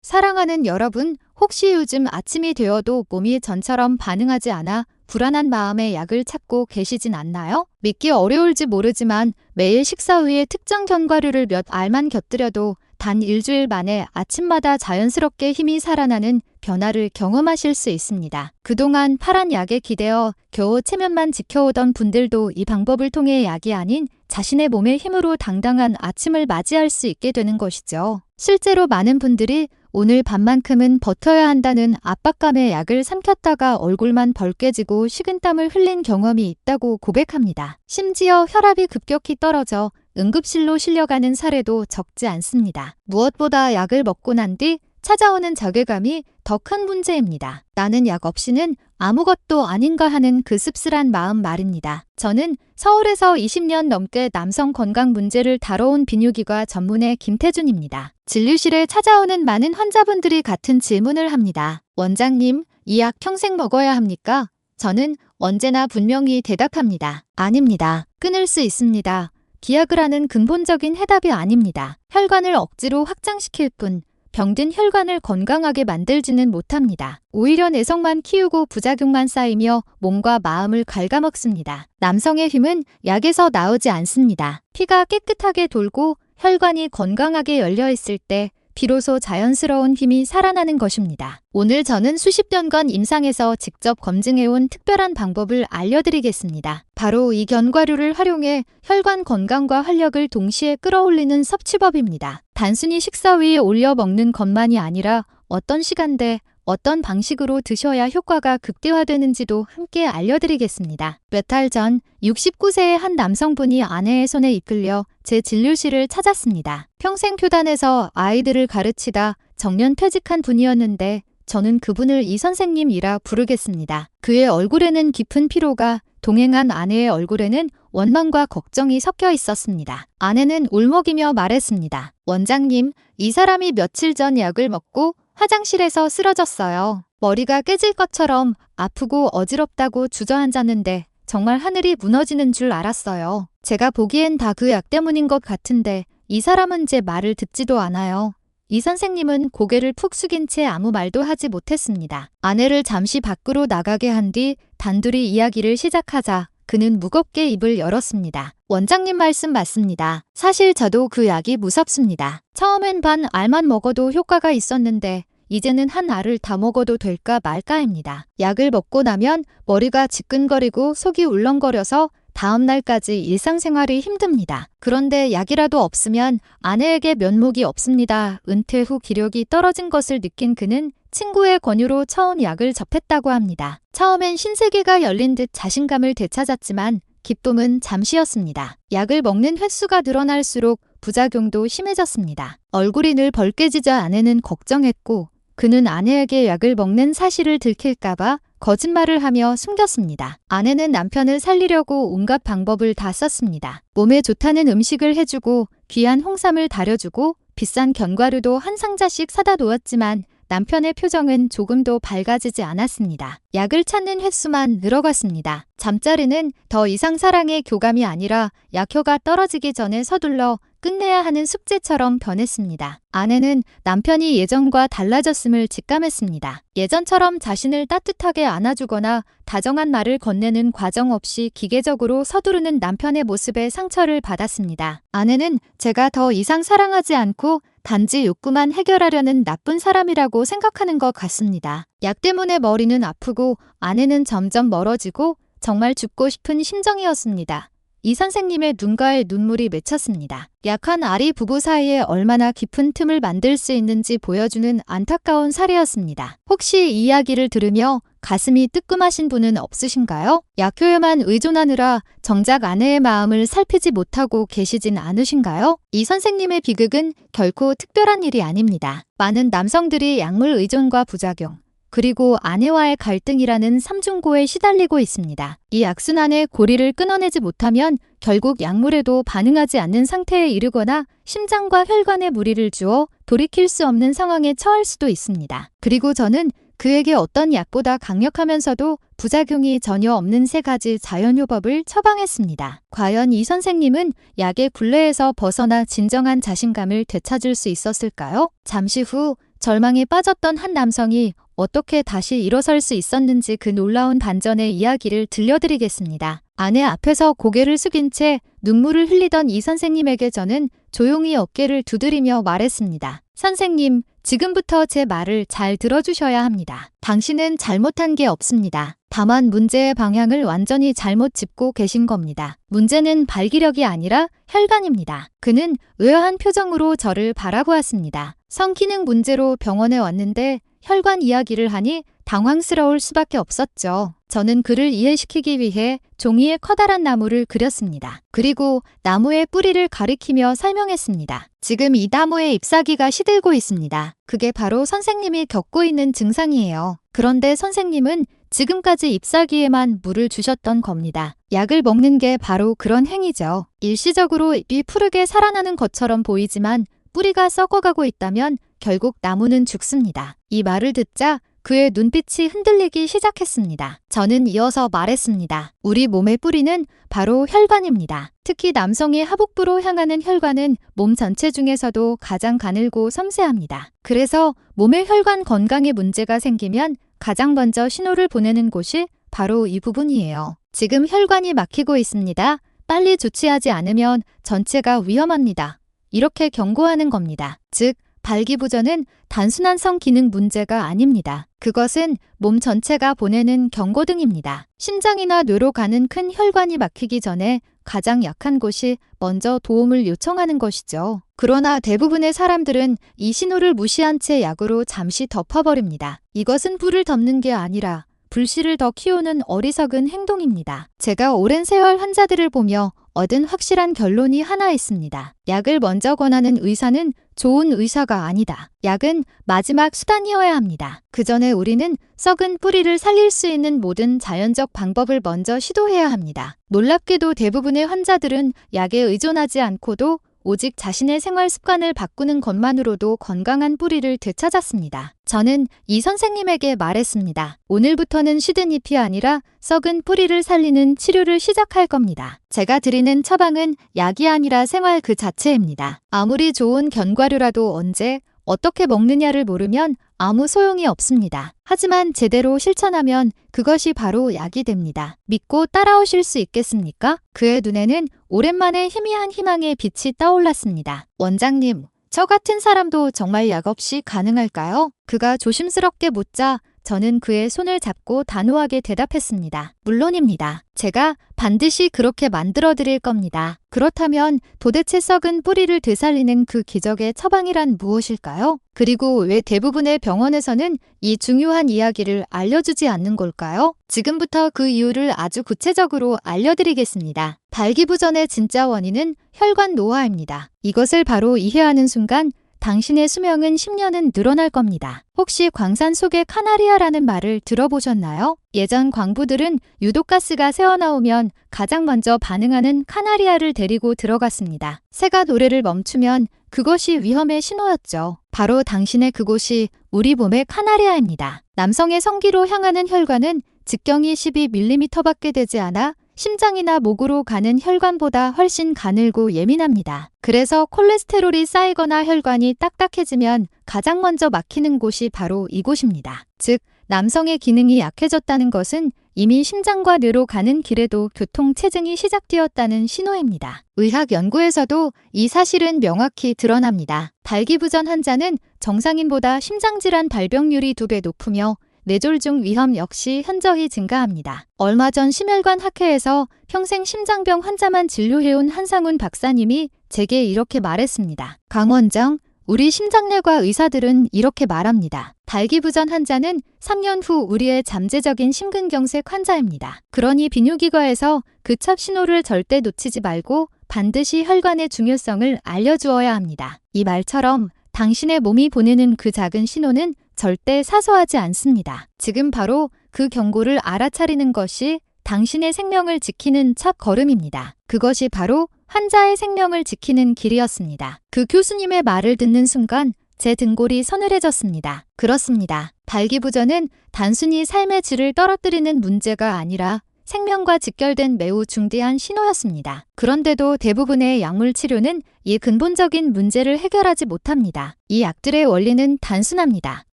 사랑하는 여러분, 혹시 요즘 아침이 되어도 몸이 전처럼 반응하지 않아 불안한 마음에 약을 찾고 계시진 않나요? 믿기 어려울지 모르지만 매일 식사 후에 특정 견과류를 몇 알만 곁들여도 단 일주일 만에 아침마다 자연스럽게 힘이 살아나는 변화를 경험하실 수 있습니다. 그동안 파란 약에 기대어 겨우 체면만 지켜오던 분들도 이 방법을 통해 약이 아닌 자신의 몸의 힘으로 당당한 아침을 맞이할 수 있게 되는 것이죠. 실제로 많은 분들이 오늘 밤만큼은 버텨야 한다는 압박감의 약을 삼켰다가 얼굴만 벌개지고 식은땀을 흘린 경험이 있다고 고백합니다. 심지어 혈압이 급격히 떨어져 응급실로 실려가는 사례도 적지 않습니다. 무엇보다 약을 먹고 난 뒤 찾아오는 자괴감이 더 큰 문제입니다. 나는 약 없이는 아무것도 아닌가 하는 그 씁쓸한 마음 말입니다. 저는 서울에서 20년 넘게 남성 건강 문제를 다뤄온 비뇨기과 전문의 김태준입니다. 진료실에 찾아오는 많은 환자분들이 같은 질문을 합니다. 원장님, 이 약 평생 먹어야 합니까? 저는 언제나 분명히 대답합니다. 아닙니다. 끊을 수 있습니다. 기약을 하는 근본적인 해답이 아닙니다. 혈관을 억지로 확장시킬 뿐 병든 혈관을 건강하게 만들지는 못합니다. 오히려 내성만 키우고 부작용만 쌓이며 몸과 마음을 갉아먹습니다. 남성의 힘은 약에서 나오지 않습니다. 피가 깨끗하게 돌고 혈관이 건강하게 열려있을 때 비로소 자연스러운 힘이 살아나는 것입니다. 오늘 저는 수십 년간 임상에서 직접 검증해온 특별한 방법을 알려드리겠습니다. 바로 이 견과류를 활용해 혈관 건강과 활력을 동시에 끌어올리는 섭취법입니다. 단순히 식사 위에 올려 먹는 것만이 아니라 어떤 시간대, 어떤 방식으로 드셔야 효과가 극대화되는지도 함께 알려드리겠습니다. 몇 달 전 69세의 한 남성분이 아내의 손에 이끌려 제 진료실을 찾았습니다. 평생 교단에서 아이들을 가르치다 정년 퇴직한 분이었는데 저는 그분을 이 선생님이라 부르겠습니다. 그의 얼굴에는 깊은 피로가, 동행한 아내의 얼굴에는 원망과 걱정이 섞여 있었습니다. 아내는 울먹이며 말했습니다. 원장님, 이 사람이 며칠 전 약을 먹고 화장실에서 쓰러졌어요. 머리가 깨질 것처럼 아프고 어지럽다고 주저앉았는데 정말 하늘이 무너지는 줄 알았어요. 제가 보기엔 다 그 약 때문인 것 같은데 이 사람은 제 말을 듣지도 않아요. 이 선생님은 고개를 푹 숙인 채 아무 말도 하지 못했습니다. 아내를 잠시 밖으로 나가게 한 뒤 단둘이 이야기를 시작하자 그는 무겁게 입을 열었습니다. 원장님 말씀 맞습니다. 사실 저도 그 약이 무섭습니다. 처음엔 반 알만 먹어도 효과가 있었는데 이제는 한 알을 다 먹어도 될까 말까입니다. 약을 먹고 나면 머리가 지끈거리고 속이 울렁거려서 다음 날까지 일상생활이 힘듭니다. 그런데 약이라도 없으면 아내에게 면목이 없습니다. 은퇴 후 기력이 떨어진 것을 느낀 그는 친구의 권유로 처음 약을 접했다고 합니다. 처음엔 신세계가 열린 듯 자신감을 되찾았지만 기쁨은 잠시였습니다. 약을 먹는 횟수가 늘어날수록 부작용도 심해졌습니다. 얼굴이 늘 벌개지자 아내는 걱정했고 그는 아내에게 약을 먹는 사실을 들킬까봐 거짓말을 하며 숨겼습니다. 아내는 남편을 살리려고 온갖 방법을 다 썼습니다. 몸에 좋다는 음식을 해주고 귀한 홍삼을 다려주고 비싼 견과류도 한 상자씩 사다 놓았지만 남편의 표정은 조금도 밝아지지 않았습니다. 약을 찾는 횟수만 늘어갔습니다. 잠자리는 더 이상 사랑의 교감이 아니라 약효가 떨어지기 전에 서둘러 끝내야 하는 숙제처럼 변했습니다. 아내는 남편이 예전과 달라졌음을 직감했습니다. 예전처럼 자신을 따뜻하게 안아주거나 다정한 말을 건네는 과정 없이 기계적으로 서두르는 남편의 모습에 상처를 받았습니다. 아내는 제가 더 이상 사랑하지 않고 단지 욕구만 해결하려는 나쁜 사람이라고 생각하는 것 같습니다. 약 때문에 머리는 아프고 아내는 점점 멀어지고 정말 죽고 싶은 심정이었습니다. 이 선생님의 눈가에 눈물이 맺혔습니다. 약한 아리 부부 사이에 얼마나 깊은 틈을 만들 수 있는지 보여주는 안타까운 사례였습니다. 혹시 이 이야기를 들으며 가슴이 뜨끔하신 분은 없으신가요? 약효에만 의존하느라 정작 아내의 마음을 살피지 못하고 계시진 않으신가요? 이 선생님의 비극은 결코 특별한 일이 아닙니다. 많은 남성들이 약물 의존과 부작용, 그리고 아내와의 갈등이라는 삼중고에 시달리고 있습니다. 이 악순환의 고리를 끊어내지 못하면 결국 약물에도 반응하지 않는 상태에 이르거나 심장과 혈관에 무리를 주어 돌이킬 수 없는 상황에 처할 수도 있습니다. 그리고 저는 그에게 어떤 약보다 강력하면서도 부작용이 전혀 없는 3가지 자연요법을 처방했습니다. 과연 이 선생님은 약의 굴레에서 벗어나 진정한 자신감을 되찾을 수 있었을까요? 잠시 후 절망에 빠졌던 한 남성이 어떻게 다시 일어설 수 있었는지 그 놀라운 반전의 이야기를 들려드리겠습니다. 아내 앞에서 고개를 숙인 채 눈물을 흘리던 이 선생님에게 저는 조용히 어깨를 두드리며 말했습니다. 선생님, 지금부터 제 말을 잘 들어주셔야 합니다. 당신은 잘못한 게 없습니다. 다만 문제의 방향을 완전히 잘못 짚고 계신 겁니다. 문제는 발기력이 아니라 혈관입니다. 그는 의아한 표정으로 저를 바라보았습니다. 성기능 문제로 병원에 왔는데 혈관 이야기를 하니 당황스러울 수밖에 없었죠. 저는 그를 이해시키기 위해 종이에 커다란 나무를 그렸습니다. 그리고 나무의 뿌리를 가리키며 설명했습니다. 지금 이 나무의 잎사귀가 시들고 있습니다. 그게 바로 선생님이 겪고 있는 증상이에요. 그런데 선생님은 지금까지 잎사귀에만 물을 주셨던 겁니다. 약을 먹는 게 바로 그런 행위죠. 일시적으로 잎이 푸르게 살아나는 것처럼 보이지만 뿌리가 썩어가고 있다면 결국 나무는 죽습니다. 이 말을 듣자 그의 눈빛이 흔들리기 시작했습니다. 저는 이어서 말했습니다. 우리 몸의 뿌리는 바로 혈관입니다. 특히 남성의 하복부로 향하는 혈관은 몸 전체 중에서도 가장 가늘고 섬세합니다. 그래서 몸의 혈관 건강에 문제가 생기면 가장 먼저 신호를 보내는 곳이 바로 이 부분이에요. 지금 혈관이 막히고 있습니다. 빨리 조치하지 않으면 전체가 위험합니다. 이렇게 경고하는 겁니다. 즉, 발기부전은 단순한 성기능 문제가 아닙니다. 그것은 몸 전체가 보내는 경고등입니다. 심장이나 뇌로 가는 큰 혈관이 막히기 전에 가장 약한 곳이 먼저 도움을 요청하는 것이죠. 그러나 대부분의 사람들은 이 신호를 무시한 채 약으로 잠시 덮어버립니다. 이것은 불을 덮는 게 아니라 불씨를 더 키우는 어리석은 행동입니다. 제가 오랜 세월 환자들을 보며 얻은 확실한 결론이 하나 있습니다. 약을 먼저 권하는 의사는 좋은 의사가 아니다. 약은 마지막 수단이어야 합니다. 그 전에 우리는 썩은 뿌리를 살릴 수 있는 모든 자연적 방법을 먼저 시도해야 합니다. 놀랍게도 대부분의 환자들은 약에 의존하지 않고도 오직 자신의 생활 습관을 바꾸는 것만으로도 건강한 뿌리를 되찾았습니다. 저는 이 선생님에게 말했습니다. 오늘부터는 시든 잎이 아니라 썩은 뿌리를 살리는 치료를 시작할 겁니다. 제가 드리는 처방은 약이 아니라 생활 그 자체입니다. 아무리 좋은 견과류라도 언제 어떻게 먹느냐를 모르면 아무 소용이 없습니다. 하지만 제대로 실천하면 그것이 바로 약이 됩니다. 믿고 따라오실 수 있겠습니까? 그의 눈에는 오랜만에 희미한 희망의 빛이 떠올랐습니다. 원장님, 저 같은 사람도 정말 약 없이 가능할까요? 그가 조심스럽게 묻자 저는 그의 손을 잡고 단호하게 대답했습니다. 물론입니다. 제가 반드시 그렇게 만들어 드릴 겁니다. 그렇다면 도대체 썩은 뿌리를 되살리는 그 기적의 처방이란 무엇일까요? 그리고 왜 대부분의 병원에서는 이 중요한 이야기를 알려주지 않는 걸까요? 지금부터 그 이유를 아주 구체적으로 알려드리겠습니다. 발기부전의 진짜 원인은 혈관 노화입니다. 이것을 바로 이해하는 순간 당신의 수명은 10년은 늘어날 겁니다. 혹시 광산 속의 카나리아라는 말을 들어보셨나요? 예전 광부들은 유독가스가 새어나오면 가장 먼저 반응하는 카나리아를 데리고 들어갔습니다. 새가 노래를 멈추면 그것이 위험의 신호였죠. 바로 당신의 그곳이 우리 몸의 카나리아입니다. 남성의 성기로 향하는 혈관은 직경이 12mm밖에 되지 않아 심장이나 목으로 가는 혈관보다 훨씬 가늘고 예민합니다. 그래서 콜레스테롤이 쌓이거나 혈관이 딱딱해지면 가장 먼저 막히는 곳이 바로 이곳입니다. 즉, 남성의 기능이 약해졌다는 것은 이미 심장과 뇌로 가는 길에도 교통체증이 시작되었다는 신호입니다. 의학 연구에서도 이 사실은 명확히 드러납니다. 발기부전 환자는 정상인보다 심장질환 발병률이 2배 높으며 뇌졸중 위험 역시 현저히 증가합니다. 얼마 전 심혈관 학회에서 평생 심장병 환자만 진료해온 한상훈 박사님이 제게 이렇게 말했습니다. 강 원장, 우리 심장내과 의사들은 이렇게 말합니다. 발기부전 환자는 3년 후 우리의 잠재적인 심근경색 환자입니다. 그러니 비뇨기과에서 그 첫 신호를 절대 놓치지 말고 반드시 혈관의 중요성을 알려주어야 합니다. 이 말처럼 당신의 몸이 보내는 그 작은 신호는 절대 사소하지 않습니다. 지금 바로 그 경고를 알아차리는 것이 당신의 생명을 지키는 첫 걸음입니다. 그것이 바로 환자의 생명을 지키는 길이었습니다. 그 교수님의 말을 듣는 순간 제 등골이 서늘해졌습니다. 그렇습니다. 발기부전은 단순히 삶의 질을 떨어뜨리는 문제가 아니라 생명과 직결된 매우 중대한 신호였습니다. 그런데도 대부분의 약물 치료는 이 근본적인 문제를 해결하지 못합니다. 이 약들의 원리는 단순합니다.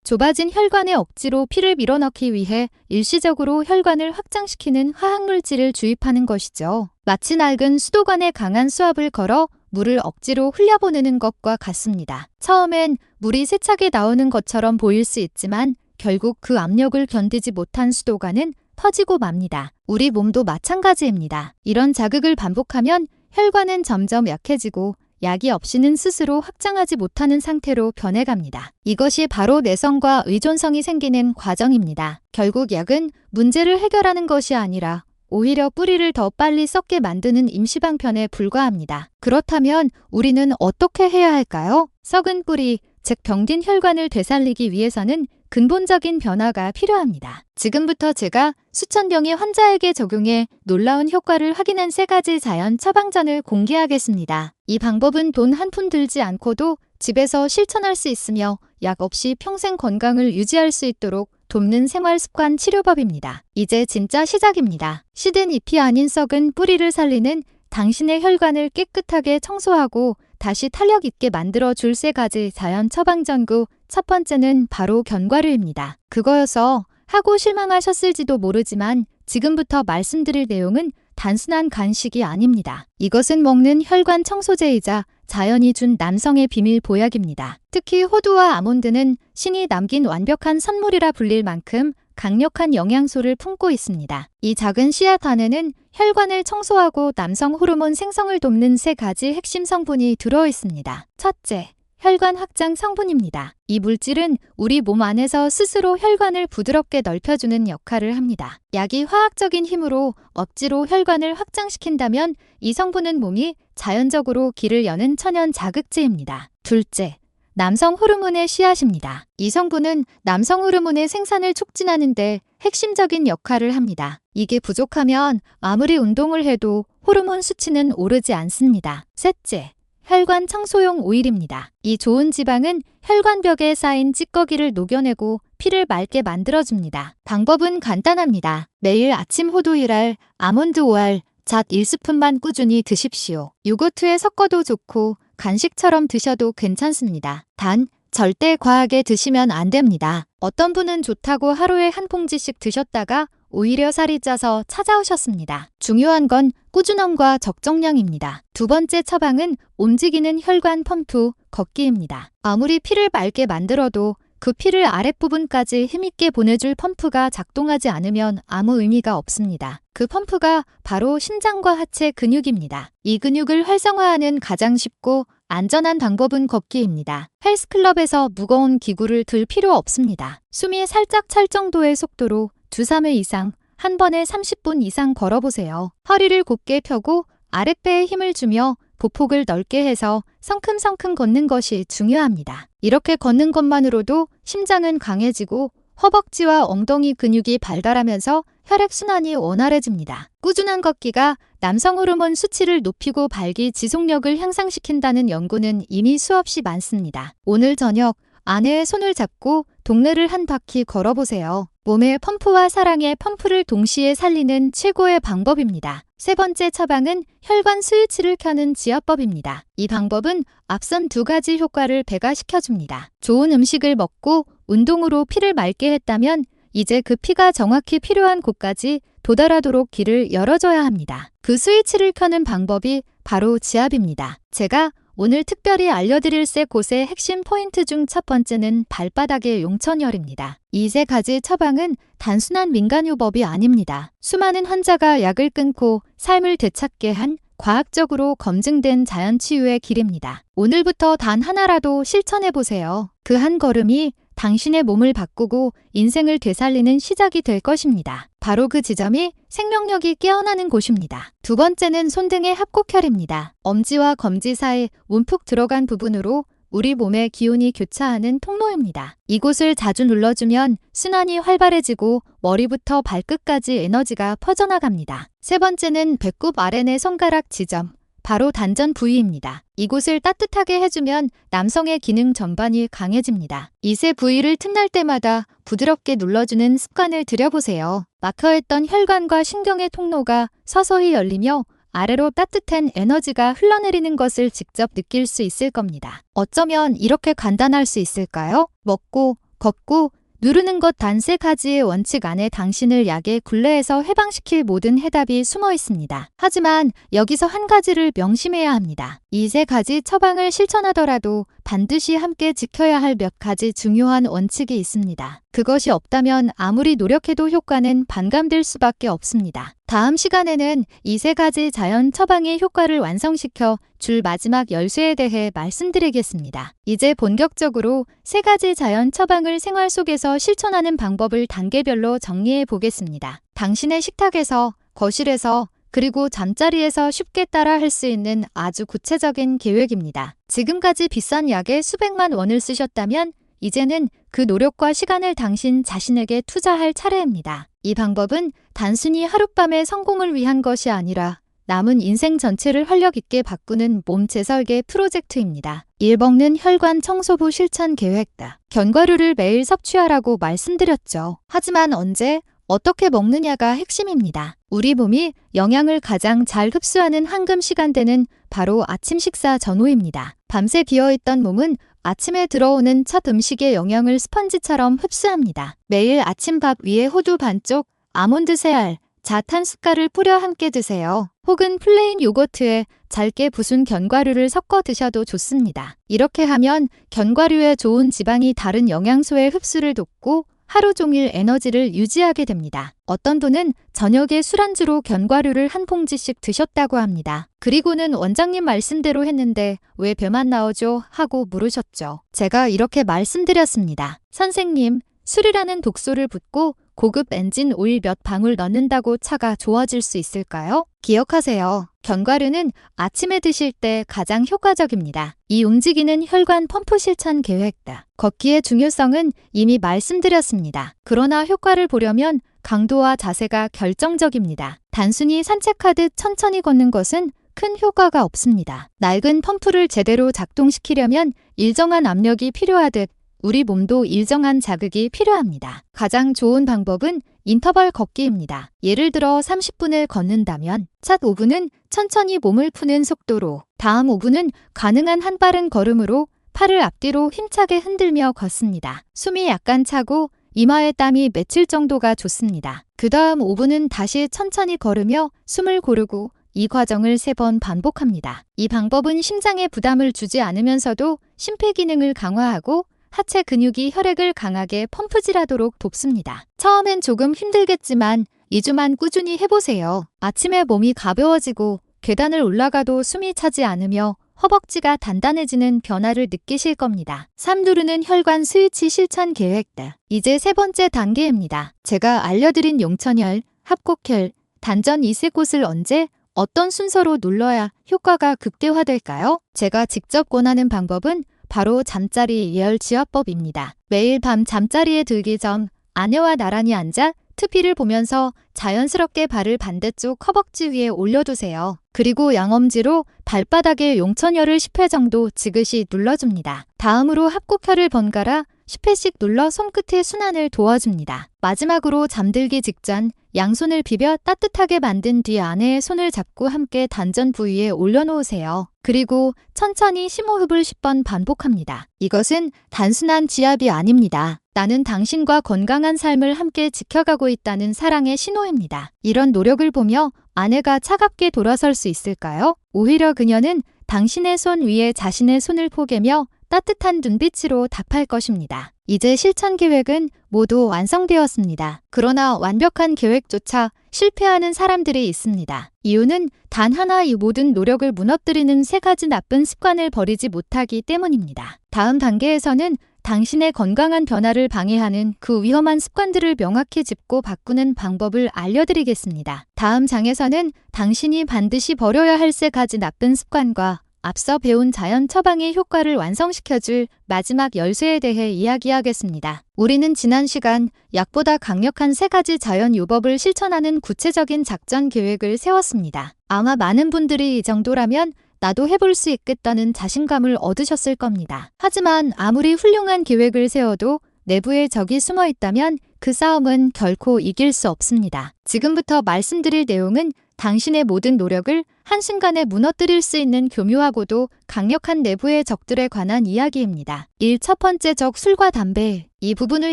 좁아진 혈관에 억지로 피를 밀어넣기 위해 일시적으로 혈관을 확장시키는 화학물질을 주입하는 것이죠. 마치 낡은 수도관에 강한 수압을 걸어 물을 억지로 흘려보내는 것과 같습니다. 처음엔 물이 세차게 나오는 것처럼 보일 수 있지만 결국 그 압력을 견디지 못한 수도관은 퍼지고 맙니다. 우리 몸도 마찬가지입니다. 이런 자극을 반복하면 혈관은 점점 약해지고 약이 없이는 스스로 확장하지 못하는 상태로 변해갑니다. 이것이 바로 내성과 의존성이 생기는 과정입니다. 결국 약은 문제를 해결하는 것이 아니라 오히려 뿌리를 더 빨리 썩게 만드는 임시방편에 불과합니다. 그렇다면 우리는 어떻게 해야 할까요? 썩은 뿌리, 즉 병든 혈관을 되살리기 위해서는 근본적인 변화가 필요합니다. 지금부터 제가 수천 명의 환자에게 적용해 놀라운 효과를 확인한 3가지 자연 처방전을 공개하겠습니다. 이 방법은 돈 한 푼 들지 않고도 집에서 실천할 수 있으며 약 없이 평생 건강을 유지할 수 있도록 돕는 생활습관 치료법입니다. 이제 진짜 시작입니다. 시든 잎이 아닌 썩은 뿌리를 살리는 당신의 혈관을 깨끗하게 청소하고 다시 탄력 있게 만들어 줄 3가지 자연 처방전구. 첫 번째는 바로 견과류입니다. 그거여서 하고 실망하셨을지도 모르지만 지금부터 말씀드릴 내용은 단순한 간식이 아닙니다. 이것은 먹는 혈관 청소제이자 자연이 준 남성의 비밀 보약입니다. 특히 호두와 아몬드는 신이 남긴 완벽한 선물이라 불릴 만큼 강력한 영양소를 품고 있습니다. 이 작은 씨앗 안에는 혈관을 청소하고 남성 호르몬 생성을 돕는 3가지 핵심 성분이 들어 있습니다. 첫째, 혈관 확장 성분입니다. 이 물질은 우리 몸 안에서 스스로 혈관을 부드럽게 넓혀주는 역할을 합니다. 약이 화학적인 힘으로 억지로 혈관을 확장시킨다면 이 성분은 몸이 자연적으로 길을 여는 천연 자극제입니다. 둘째, 남성 호르몬의 씨앗입니다. 이 성분은 남성 호르몬의 생산을 촉진하는 데 핵심적인 역할을 합니다. 이게 부족하면 아무리 운동을 해도 호르몬 수치는 오르지 않습니다. 셋째, 혈관 청소용 오일입니다. 이 좋은 지방은 혈관벽에 쌓인 찌꺼기를 녹여내고 피를 맑게 만들어줍니다. 방법은 간단합니다. 매일 아침 호두 1알, 아몬드 5알, 잣 1스푼만 꾸준히 드십시오. 요거트에 섞어도 좋고 간식처럼 드셔도 괜찮습니다. 단, 절대 과하게 드시면 안 됩니다. 어떤 분은 좋다고 하루에 한 봉지씩 드셨다가 오히려 살이 쪄서 찾아오셨습니다. 중요한 건 꾸준함과 적정량입니다. 2번째 처방은 움직이는 혈관 펌프, 걷기입니다. 아무리 피를 맑게 만들어도 그 피를 아랫부분까지 힘있게 보내줄 펌프가 작동하지 않으면 아무 의미가 없습니다. 그 펌프가 바로 심장과 하체 근육입니다. 이 근육을 활성화하는 가장 쉽고 안전한 방법은 걷기입니다. 헬스클럽에서 무거운 기구를 들 필요 없습니다. 숨이 살짝 찰 정도의 속도로 2~3회 이상, 한 번에 30분 이상 걸어보세요. 허리를 곧게 펴고 아랫배에 힘을 주며 보폭을 넓게 해서 성큼성큼 걷는 것이 중요합니다. 이렇게 걷는 것만으로도 심장은 강해지고 허벅지와 엉덩이 근육이 발달하면서 혈액순환이 원활해집니다. 꾸준한 걷기가 남성 호르몬 수치를 높이고 발기 지속력을 향상시킨다는 연구는 이미 수없이 많습니다. 오늘 저녁 아내의 손을 잡고 동네를 한 바퀴 걸어보세요. 몸의 펌프와 사랑의 펌프를 동시에 살리는 최고의 방법입니다. 3번째 처방은 혈관 스위치를 켜는 지압법입니다. 이 방법은 앞선 2가지 효과를 배가시켜줍니다. 좋은 음식을 먹고 운동으로 피를 맑게 했다면 이제 그 피가 정확히 필요한 곳까지 도달하도록 길을 열어줘야 합니다. 그 스위치를 켜는 방법이 바로 지압입니다. 제가 오늘 특별히 알려드릴 3곳의 핵심 포인트 중 첫 번째는 발바닥의 용천혈입니다. 이 3가지 처방은 단순한 민간요법이 아닙니다. 수많은 환자가 약을 끊고 삶을 되찾게 한 과학적으로 검증된 자연치유의 길입니다. 오늘부터 단 하나라도 실천해보세요. 그 한 걸음이 당신의 몸을 바꾸고 인생을 되살리는 시작이 될 것입니다. 바로 그 지점이 생명력이 깨어나는 곳입니다. 2번째는 손등의 합곡혈입니다. 엄지와 검지 사이 움푹 들어간 부분으로 우리 몸의 기운이 교차하는 통로입니다. 이곳을 자주 눌러주면 순환이 활발해지고 머리부터 발끝까지 에너지가 퍼져나갑니다. 3번째는 배꼽 아래내 손가락 지점, 바로 단전 부위입니다. 이곳을 따뜻하게 해주면 남성의 기능 전반이 강해집니다. 이 세 부위를 틈날 때마다 부드럽게 눌러주는 습관을 들여보세요. 막혀있던 혈관과 신경의 통로가 서서히 열리며 아래로 따뜻한 에너지가 흘러내리는 것을 직접 느낄 수 있을 겁니다. 어쩌면 이렇게 간단할 수 있을까요? 먹고, 걷고, 누르는 것 단 3가지의 원칙 안에 당신을 약의 굴레에서 해방시킬 모든 해답이 숨어 있습니다. 하지만 여기서 한 가지를 명심해야 합니다. 이 3가지 처방을 실천하더라도 반드시 함께 지켜야 할 몇 가지 중요한 원칙이 있습니다. 그것이 없다면 아무리 노력해도 효과는 반감될 수밖에 없습니다. 다음 시간에는 이 3가지 자연 처방의 효과를 완성시켜 줄 마지막 열쇠에 대해 말씀드리겠습니다. 이제 본격적으로 3가지 자연 처방을 생활 속에서 실천하는 방법을 단계별로 정리해 보겠습니다. 당신의 식탁에서, 거실에서, 그리고 잠자리에서 쉽게 따라 할 수 있는 아주 구체적인 계획입니다. 지금까지 비싼 약에 수백만 원을 쓰셨다면 이제는 그 노력과 시간을 당신 자신에게 투자할 차례입니다. 이 방법은 단순히 하룻밤의 성공을 위한 것이 아니라 남은 인생 전체를 활력 있게 바꾸는 몸 재설계 프로젝트입니다. 일 먹는 혈관 청소부 실천 계획다. 견과류를 매일 섭취하라고 말씀드렸죠. 하지만 언제, 어떻게 먹느냐가 핵심입니다. 우리 몸이 영양을 가장 잘 흡수하는 황금 시간대는 바로 아침 식사 전후입니다. 밤새 비어있던 몸은 아침에 들어오는 첫 음식의 영양을 스펀지처럼 흡수합니다. 매일 아침밥 위에 호두 반쪽, 아몬드 3알, 잣 1숟갈을 뿌려 함께 드세요. 혹은 플레인 요거트에 잘게 부순 견과류를 섞어 드셔도 좋습니다. 이렇게 하면 견과류의 좋은 지방이 다른 영양소의 흡수를 돕고 하루 종일 에너지를 유지하게 됩니다. 어떤 분은 저녁에 술안주로 견과류를 한 봉지씩 드셨다고 합니다. 그리고는 원장님 말씀대로 했는데 왜 배만 나오죠? 하고 물으셨죠. 제가 이렇게 말씀드렸습니다. 선생님, 술이라는 독소를 붓고 고급 엔진 오일 몇 방울 넣는다고 차가 좋아질 수 있을까요? 기억하세요. 견과류는 아침에 드실 때 가장 효과적입니다. 이 움직이는 혈관 펌프 실천 계획다. 걷기의 중요성은 이미 말씀드렸습니다. 그러나 효과를 보려면 강도와 자세가 결정적입니다. 단순히 산책하듯 천천히 걷는 것은 큰 효과가 없습니다. 낡은 펌프를 제대로 작동시키려면 일정한 압력이 필요하듯 우리 몸도 일정한 자극이 필요합니다. 가장 좋은 방법은 인터벌 걷기입니다. 예를 들어 30분을 걷는다면 첫 5분은 천천히 몸을 푸는 속도로, 다음 5분은 가능한 한 빠른 걸음으로 팔을 앞뒤로 힘차게 흔들며 걷습니다. 숨이 약간 차고 이마에 땀이 맺힐 정도가 좋습니다. 그 다음 5분은 다시 천천히 걸으며 숨을 고르고 이 과정을 3번 반복합니다. 이 방법은 심장에 부담을 주지 않으면서도 심폐기능을 강화하고 하체 근육이 혈액을 강하게 펌프질하도록 돕습니다. 처음엔 조금 힘들겠지만 2주만 꾸준히 해보세요. 아침에 몸이 가벼워지고 계단을 올라가도 숨이 차지 않으며 허벅지가 단단해지는 변화를 느끼실 겁니다. 3. 누르는 혈관 스위치 실천 계획다. 이제 3번째 단계입니다. 제가 알려드린 용천혈, 합곡혈, 단전 이세 곳을 언제, 어떤 순서로 눌러야 효과가 극대화될까요? 제가 직접 권하는 방법은 바로 잠자리 예열지화법입니다. 매일 밤 잠자리에 들기 전 아내와 나란히 앉아 TV를 보면서 자연스럽게 발을 반대쪽 허벅지 위에 올려두세요. 그리고 양엄지로 발바닥에 용천혈을 10회 정도 지그시 눌러줍니다. 다음으로 합곡혈을 번갈아 10회씩 눌러 손끝의 순환을 도와줍니다. 마지막으로 잠들기 직전 양손을 비벼 따뜻하게 만든 뒤 아내의 손을 잡고 함께 단전 부위에 올려놓으세요. 그리고 천천히 심호흡을 10번 반복합니다. 이것은 단순한 지압이 아닙니다. 나는 당신과 건강한 삶을 함께 지켜가고 있다는 사랑의 신호입니다. 이런 노력을 보며 아내가 차갑게 돌아설 수 있을까요? 오히려 그녀는 당신의 손 위에 자신의 손을 포개며 따뜻한 눈빛으로 답할 것입니다. 이제 실천 계획은 모두 완성되었습니다. 그러나 완벽한 계획조차 실패하는 사람들이 있습니다. 이유는 단 하나 이 모든 노력을 무너뜨리는 3가지 나쁜 습관을 버리지 못하기 때문입니다. 다음 단계에서는 당신의 건강한 변화를 방해하는 그 위험한 습관들을 명확히 짚고 바꾸는 방법을 알려드리겠습니다. 다음 장에서는 당신이 반드시 버려야 할 3가지 나쁜 습관과 앞서 배운 자연 처방의 효과를 완성시켜줄 마지막 열쇠에 대해 이야기하겠습니다. 우리는 지난 시간 약보다 강력한 3가지 자연 요법을 실천하는 구체적인 작전 계획을 세웠습니다. 아마 많은 분들이 이 정도라면 나도 해볼 수 있겠다는 자신감을 얻으셨을 겁니다. 하지만 아무리 훌륭한 계획을 세워도 내부에 적이 숨어 있다면 그 싸움은 결코 이길 수 없습니다. 지금부터 말씀드릴 내용은 당신의 모든 노력을 한순간에 무너뜨릴 수 있는 교묘하고도 강력한 내부의 적들에 관한 이야기입니다. 첫 번째 적, 술과 담배. 이 부분을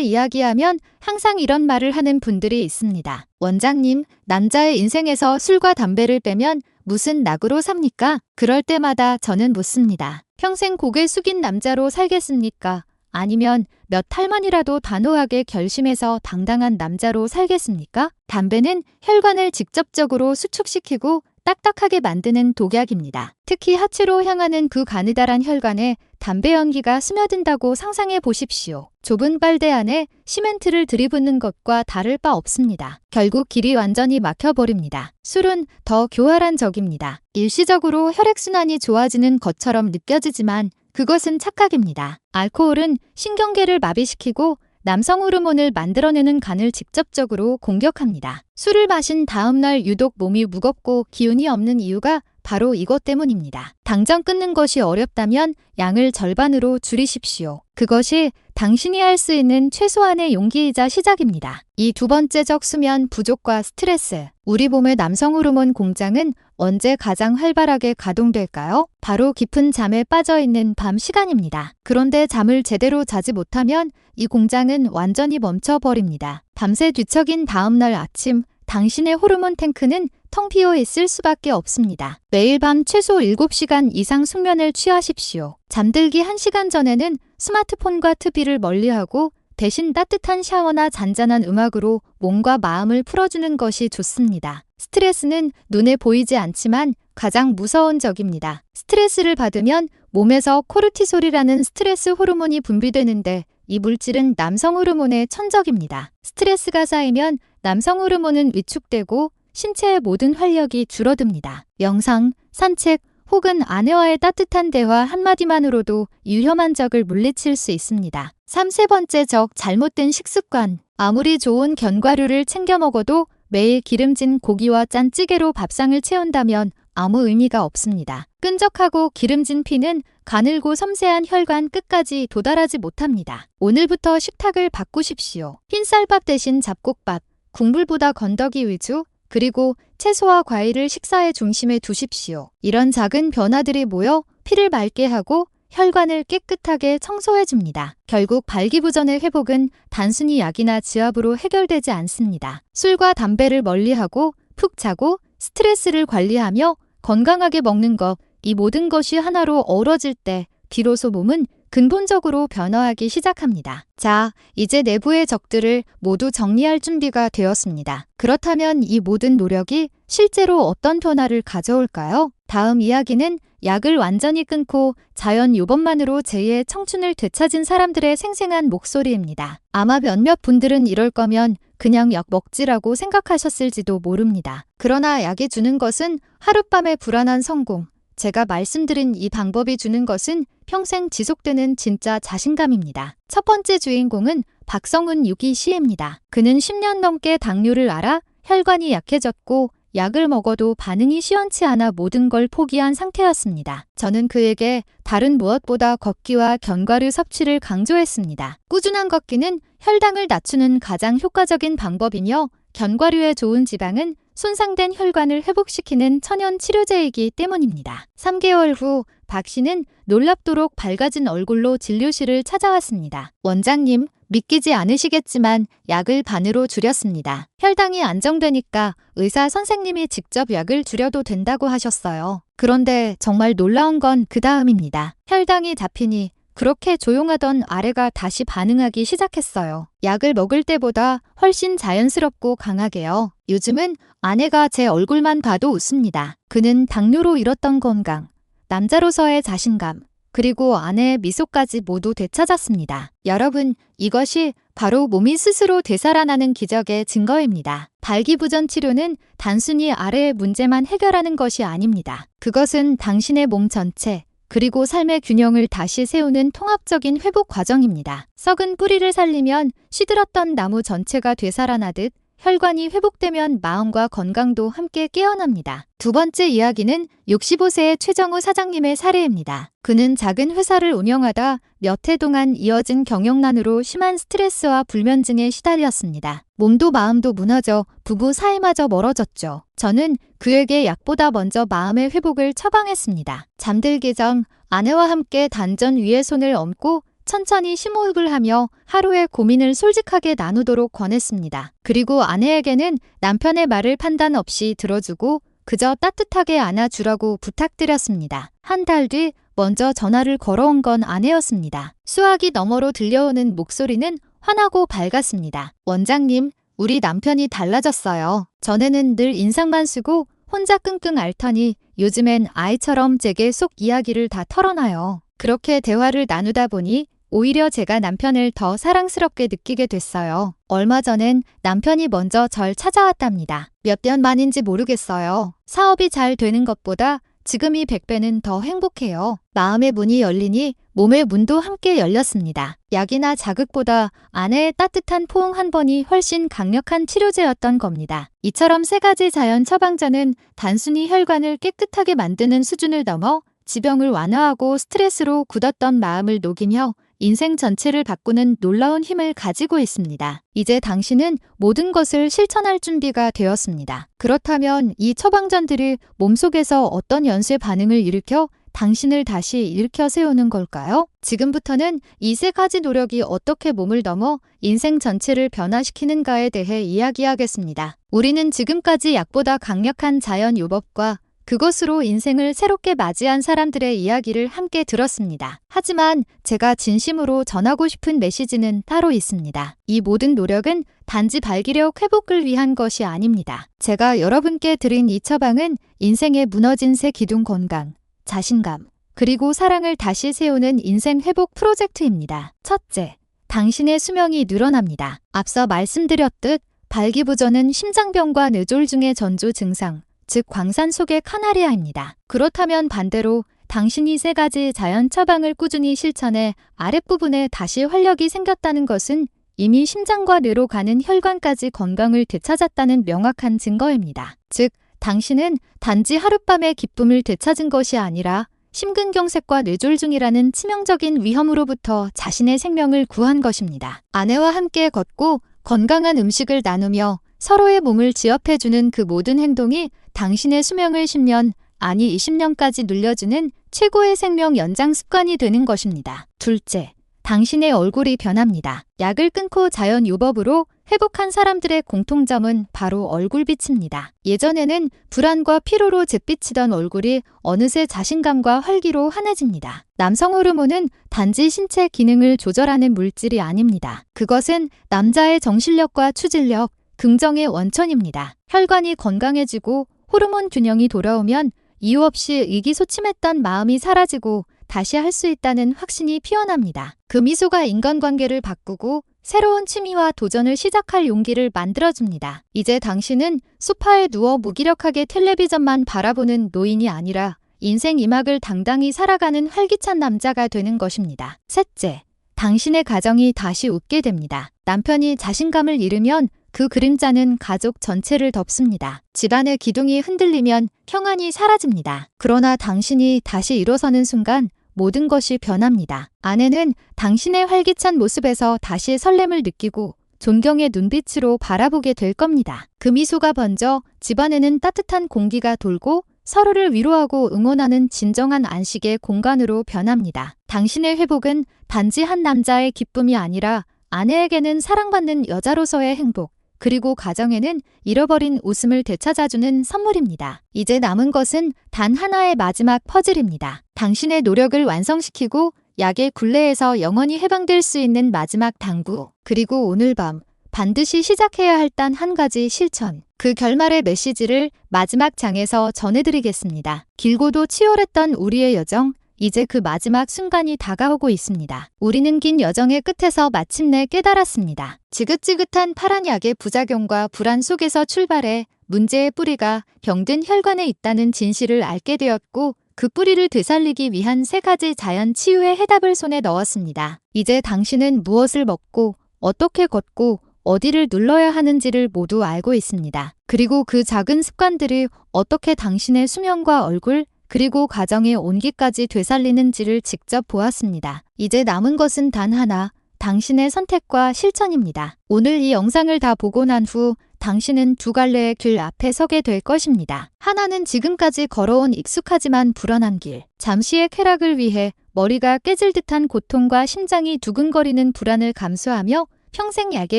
이야기하면 항상 이런 말을 하는 분들이 있습니다. 원장님, 남자의 인생에서 술과 담배를 빼면 무슨 낙으로 삽니까? 그럴 때마다 저는 묻습니다. 평생 고개 숙인 남자로 살겠습니까? 아니면 몇 탈만이라도 단호하게 결심해서 당당한 남자로 살겠습니까? 담배는 혈관을 직접적으로 수축시키고 딱딱하게 만드는 독약입니다. 특히 하체로 향하는 그 가느다란 혈관에 담배 연기가 스며든다고 상상해 보십시오. 좁은 빨대 안에 시멘트를 들이붓는 것과 다를 바 없습니다. 결국 길이 완전히 막혀버립니다. 술은 더 교활한 적입니다. 일시적으로 혈액순환이 좋아지는 것처럼 느껴지지만 그것은 착각입니다. 알코올은 신경계를 마비시키고 남성 호르몬을 만들어내는 간을 직접적으로 공격합니다. 술을 마신 다음 날 유독 몸이 무겁고 기운이 없는 이유가 바로 이것 때문입니다. 당장 끊는 것이 어렵다면 양을 절반으로 줄이십시오. 그것이 당신이 할 수 있는 최소한의 용기이자 시작입니다. 이 두 번째 적, 수면 부족과 스트레스. 우리 몸의 남성 호르몬 공장은 언제 가장 활발하게 가동될까요? 바로 깊은 잠에 빠져 있는 밤 시간입니다. 그런데 잠을 제대로 자지 못하면 이 공장은 완전히 멈춰버립니다. 밤새 뒤척인 다음 날 아침, 당신의 호르몬 탱크는 텅 비어 있을 수밖에 없습니다. 매일 밤 최소 7시간 이상 숙면을 취하십시오. 잠들기 1시간 전에는 스마트폰과 TV를 멀리하고 대신 따뜻한 샤워나 잔잔한 음악으로 몸과 마음을 풀어주는 것이 좋습니다. 스트레스는 눈에 보이지 않지만 가장 무서운 적입니다. 스트레스를 받으면 몸에서 코르티솔이라는 스트레스 호르몬이 분비되는데 이 물질은 남성 호르몬의 천적입니다. 스트레스가 쌓이면 남성 호르몬은 위축되고 신체의 모든 활력이 줄어듭니다. 명상, 산책 혹은 아내와의 따뜻한 대화 한마디만으로도 위험한 적을 물리칠 수 있습니다. 세 번째 적, 잘못된 식습관. 아무리 좋은 견과류를 챙겨 먹어도 매일 기름진 고기와 짠 찌개로 밥상을 채운다면 아무 의미가 없습니다. 끈적하고 기름진 피는 가늘고 섬세한 혈관 끝까지 도달하지 못합니다. 오늘부터 식탁을 바꾸십시오. 흰쌀밥 대신 잡곡밥, 국물보다 건더기 위주, 그리고 채소와 과일을 식사의 중심에 두십시오. 이런 작은 변화들이 모여 피를 맑게 하고 혈관을 깨끗하게 청소해줍니다. 결국 발기부전의 회복은 단순히 약이나 지압으로 해결되지 않습니다. 술과 담배를 멀리하고 푹 자고 스트레스를 관리하며 건강하게 먹는 것, 이 모든 것이 하나로 어우러질 때 비로소 몸은 근본적으로 변화하기 시작합니다. 자, 이제 내부의 적들을 모두 정리할 준비가 되었습니다. 그렇다면 이 모든 노력이 실제로 어떤 변화를 가져올까요? 다음 이야기는 약을 완전히 끊고 자연 요법만으로 제2의 청춘을 되찾은 사람들의 생생한 목소리입니다. 아마 몇몇 분들은 이럴 거면 그냥 약 먹지라고 생각하셨을지도 모릅니다. 그러나 약이 주는 것은 하룻밤의 불안한 성공. 제가 말씀드린 이 방법이 주는 것은 평생 지속되는 진짜 자신감입니다. 첫 번째 주인공은 박성훈 6기 시입니다. 그는 10년 넘게 당뇨를 앓아 혈관이 약해졌고 약을 먹어도 반응이 시원치 않아 모든 걸 포기한 상태였습니다. 저는 그에게 다른 무엇보다 걷기와 견과류 섭취를 강조했습니다. 꾸준한 걷기는 혈당을 낮추는 가장 효과적인 방법이며 견과류의 좋은 지방은 손상된 혈관을 회복시키는 천연 치료제이기 때문입니다. 3개월 후 박 씨는 놀랍도록 밝아진 얼굴로 진료실을 찾아왔습니다. 원장님, 믿기지 않으시겠지만 약을 반으로 줄였습니다. 혈당이 안정되니까 의사 선생님이 직접 약을 줄여도 된다고 하셨어요. 그런데 정말 놀라운 건 그 다음입니다. 혈당이 잡히니 그렇게 조용하던 아래가 다시 반응하기 시작했어요. 약을 먹을 때보다 훨씬 자연스럽고 강하게요. 요즘은 아내가 제 얼굴만 봐도 웃습니다. 그는 당뇨로 잃었던 건강, 남자로서의 자신감, 그리고 아내의 미소까지 모두 되찾았습니다. 여러분, 이것이 바로 몸이 스스로 되살아나는 기적의 증거입니다. 발기부전 치료는 단순히 아래의 문제만 해결하는 것이 아닙니다. 그것은 당신의 몸 전체, 그리고 삶의 균형을 다시 세우는 통합적인 회복 과정입니다. 썩은 뿌리를 살리면 시들었던 나무 전체가 되살아나듯 혈관이 회복되면 마음과 건강도 함께 깨어납니다. 두 번째 이야기는 65세의 최정우 사장님의 사례입니다. 그는 작은 회사를 운영하다 몇 해 동안 이어진 경영난으로 심한 스트레스와 불면증에 시달렸습니다. 몸도 마음도 무너져 부부 사이마저 멀어졌죠. 저는 그에게 약보다 먼저 마음의 회복을 처방했습니다. 잠들기 전 아내와 함께 단전 위에 손을 얹고 천천히 심호흡을 하며 하루의 고민을 솔직하게 나누도록 권했습니다. 그리고 아내에게는 남편의 말을 판단 없이 들어주고 그저 따뜻하게 안아주라고 부탁드렸습니다. 한 달 뒤 먼저 전화를 걸어온 건 아내였습니다. 수화기 너머로 들려오는 목소리는 환하고 밝았습니다. 원장님, 우리 남편이 달라졌어요. 전에는 늘 인상만 쓰고 혼자 끙끙 앓더니 요즘엔 아이처럼 제게 속 이야기를 다 털어놔요. 그렇게 대화를 나누다 보니 오히려 제가 남편을 더 사랑스럽게 느끼게 됐어요. 얼마 전엔 남편이 먼저 절 찾아왔답니다. 몇 년 만인지 모르겠어요. 사업이 잘 되는 것보다 지금이 100배는 더 행복해요. 마음의 문이 열리니 몸의 문도 함께 열렸습니다. 약이나 자극보다 아내의 따뜻한 포옹 한 번이 훨씬 강력한 치료제였던 겁니다. 이처럼 3가지 자연 처방전은 단순히 혈관을 깨끗하게 만드는 수준을 넘어 지병을 완화하고 스트레스로 굳었던 마음을 녹이며 인생 전체를 바꾸는 놀라운 힘을 가지고 있습니다. 이제 당신은 모든 것을 실천할 준비가 되었습니다. 그렇다면 이 처방전들이 몸속에서 어떤 연쇄 반응을 일으켜 당신을 다시 일으켜 세우는 걸까요? 지금부터는 이 3가지 노력이 어떻게 몸을 넘어 인생 전체를 변화시키는가에 대해 이야기하겠습니다. 우리는 지금까지 약보다 강력한 자연 요법과 그것으로 인생을 새롭게 맞이한 사람들의 이야기를 함께 들었습니다. 하지만 제가 진심으로 전하고 싶은 메시지는 따로 있습니다. 이 모든 노력은 단지 발기력 회복을 위한 것이 아닙니다. 제가 여러분께 드린 이 처방은 인생의 무너진 새 기둥 건강, 자신감, 그리고 사랑을 다시 세우는 인생 회복 프로젝트입니다. 첫째, 당신의 수명이 늘어납니다. 앞서 말씀드렸듯 발기부전은 심장병과 뇌졸중의 전조 증상, 즉 광산 속의 카나리아입니다. 그렇다면 반대로 당신이 3가지 자연 처방을 꾸준히 실천해 아랫부분에 다시 활력이 생겼다는 것은 이미 심장과 뇌로 가는 혈관까지 건강을 되찾았다는 명확한 증거입니다. 즉, 당신은 단지 하룻밤의 기쁨을 되찾은 것이 아니라 심근경색과 뇌졸중이라는 치명적인 위험으로부터 자신의 생명을 구한 것입니다. 아내와 함께 걷고 건강한 음식을 나누며 서로의 몸을 지압해주는 그 모든 행동이 당신의 수명을 10년, 아니 20년까지 늘려주는 최고의 생명 연장 습관이 되는 것입니다. 둘째, 당신의 얼굴이 변합니다. 약을 끊고 자연 요법으로 회복한 사람들의 공통점은 바로 얼굴빛입니다. 예전에는 불안과 피로로 잿빛이던 얼굴이 어느새 자신감과 활기로 환해집니다. 남성 호르몬은 단지 신체 기능을 조절하는 물질이 아닙니다. 그것은 남자의 정신력과 추진력, 긍정의 원천입니다. 혈관이 건강해지고 호르몬 균형이 돌아오면 이유 없이 의기소침했던 마음이 사라지고 다시 할 수 있다는 확신이 피어납니다. 그 미소가 인간관계를 바꾸고 새로운 취미와 도전을 시작할 용기를 만들어줍니다. 이제 당신은 소파에 누워 무기력하게 텔레비전만 바라보는 노인이 아니라 인생 2막을 당당히 살아가는 활기찬 남자가 되는 것입니다. 셋째, 당신의 가정이 다시 웃게 됩니다. 남편이 자신감을 잃으면 그 그림자는 가족 전체를 덮습니다. 집안의 기둥이 흔들리면 평안이 사라집니다. 그러나 당신이 다시 일어서는 순간 모든 것이 변합니다. 아내는 당신의 활기찬 모습에서 다시 설렘을 느끼고 존경의 눈빛으로 바라보게 될 겁니다. 그 미소가 번져 집안에는 따뜻한 공기가 돌고 서로를 위로하고 응원하는 진정한 안식의 공간으로 변합니다. 당신의 회복은 단지 한 남자의 기쁨이 아니라 아내에게는 사랑받는 여자로서의 행복, 그리고 가정에는 잃어버린 웃음을 되찾아주는 선물입니다. 이제 남은 것은 단 하나의 마지막 퍼즐입니다. 당신의 노력을 완성시키고 약의 굴레에서 영원히 해방될 수 있는 마지막 당구. 그리고 오늘 밤 반드시 시작해야 할 단 한 가지 실천. 그 결말의 메시지를 마지막 장에서 전해드리겠습니다. 길고도 치열했던 우리의 여정, 이제 그 마지막 순간이 다가오고 있습니다. 우리는 긴 여정의 끝에서 마침내 깨달았습니다. 지긋지긋한 파란 약의 부작용과 불안 속에서 출발해 문제의 뿌리가 병든 혈관에 있다는 진실을 알게 되었고 그 뿌리를 되살리기 위한 3가지 자연 치유의 해답을 손에 넣었습니다. 이제 당신은 무엇을 먹고 어떻게 걷고 어디를 눌러야 하는지를 모두 알고 있습니다. 그리고 그 작은 습관들이 어떻게 당신의 수명과 얼굴, 그리고 가정의 온기까지 되살리는지를 직접 보았습니다. 이제 남은 것은 단 하나, 당신의 선택과 실천입니다. 오늘 이 영상을 다 보고 난 후 당신은 두 갈래의 길 앞에 서게 될 것입니다. 하나는 지금까지 걸어온 익숙하지만 불안한 길, 잠시의 쾌락을 위해 머리가 깨질 듯한 고통과 심장이 두근거리는 불안을 감수하며 평생 약에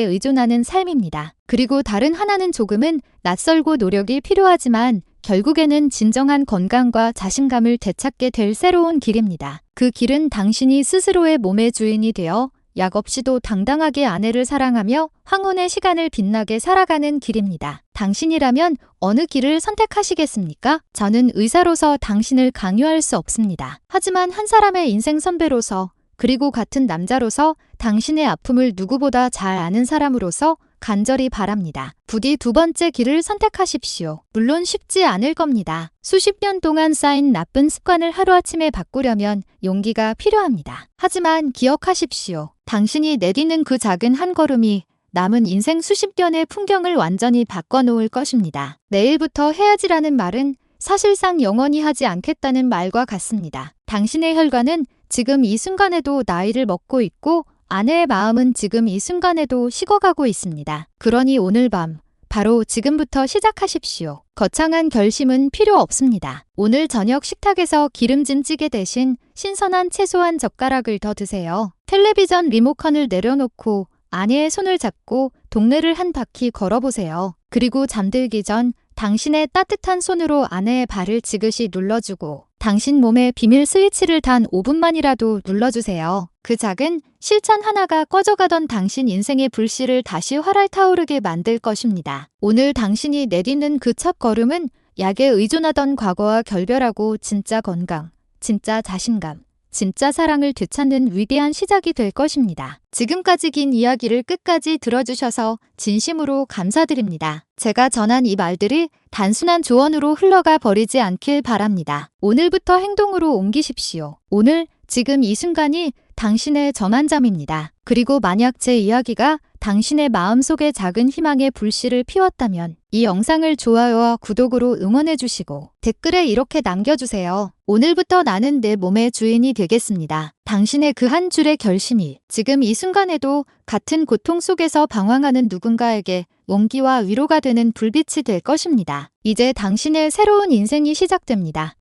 의존하는 삶입니다. 그리고 다른 하나는 조금은 낯설고 노력이 필요하지만 결국에는 진정한 건강과 자신감을 되찾게 될 새로운 길입니다. 그 길은 당신이 스스로의 몸의 주인이 되어 약 없이도 당당하게 아내를 사랑하며 황혼의 시간을 빛나게 살아가는 길입니다. 당신이라면 어느 길을 선택하시겠습니까? 저는 의사로서 당신을 강요할 수 없습니다. 하지만 한 사람의 인생 선배로서 그리고 같은 남자로서 당신의 아픔을 누구보다 잘 아는 사람으로서 간절히 바랍니다. 부디 두 번째 길을 선택하십시오. 물론 쉽지 않을 겁니다. 수십 년 동안 쌓인 나쁜 습관을 하루아침에 바꾸려면 용기가 필요합니다. 하지만 기억하십시오. 당신이 내딛는 그 작은 한 걸음이 남은 인생 수십 년의 풍경을 완전히 바꿔놓을 것입니다. 내일부터 해야지라는 말은 사실상 영원히 하지 않겠다는 말과 같습니다. 당신의 혈관은 지금 이 순간에도 나이를 먹고 있고 아내의 마음은 지금 이 순간에도 식어가고 있습니다. 그러니 오늘 밤 바로 지금부터 시작하십시오. 거창한 결심은 필요 없습니다. 오늘 저녁 식탁에서 기름진 찌개 대신 신선한 채소 한 젓가락을 더 드세요. 텔레비전 리모컨을 내려놓고 아내의 손을 잡고 동네를 한 바퀴 걸어보세요. 그리고 잠들기 전 당신의 따뜻한 손으로 아내의 발을 지그시 눌러주고 당신 몸에 비밀 스위치를 단 5분만이라도 눌러주세요. 그 작은 실천 하나가 꺼져가던 당신 인생의 불씨를 다시 활활 타오르게 만들 것입니다. 오늘 당신이 내딛는 그 첫 걸음은 약에 의존하던 과거와 결별하고 진짜 건강, 진짜 자신감, 진짜 사랑을 되찾는 위대한 시작이 될 것입니다. 지금까지 긴 이야기를 끝까지 들어주셔서 진심으로 감사드립니다. 제가 전한 이 말들이 단순한 조언으로 흘러가 버리지 않길 바랍니다. 오늘부터 행동으로 옮기십시오. 오늘, 지금 이 순간이 당신의 전환점입니다. 그리고 만약 제 이야기가 당신의 마음속에 작은 희망의 불씨를 피웠다면 이 영상을 좋아요와 구독으로 응원해주시고 댓글에 이렇게 남겨주세요. 오늘부터 나는 내 몸의 주인이 되겠습니다. 당신의 그 한 줄의 결심이 지금 이 순간에도 같은 고통 속에서 방황하는 누군가에게 용기와 위로가 되는 불빛이 될 것입니다. 이제 당신의 새로운 인생이 시작됩니다.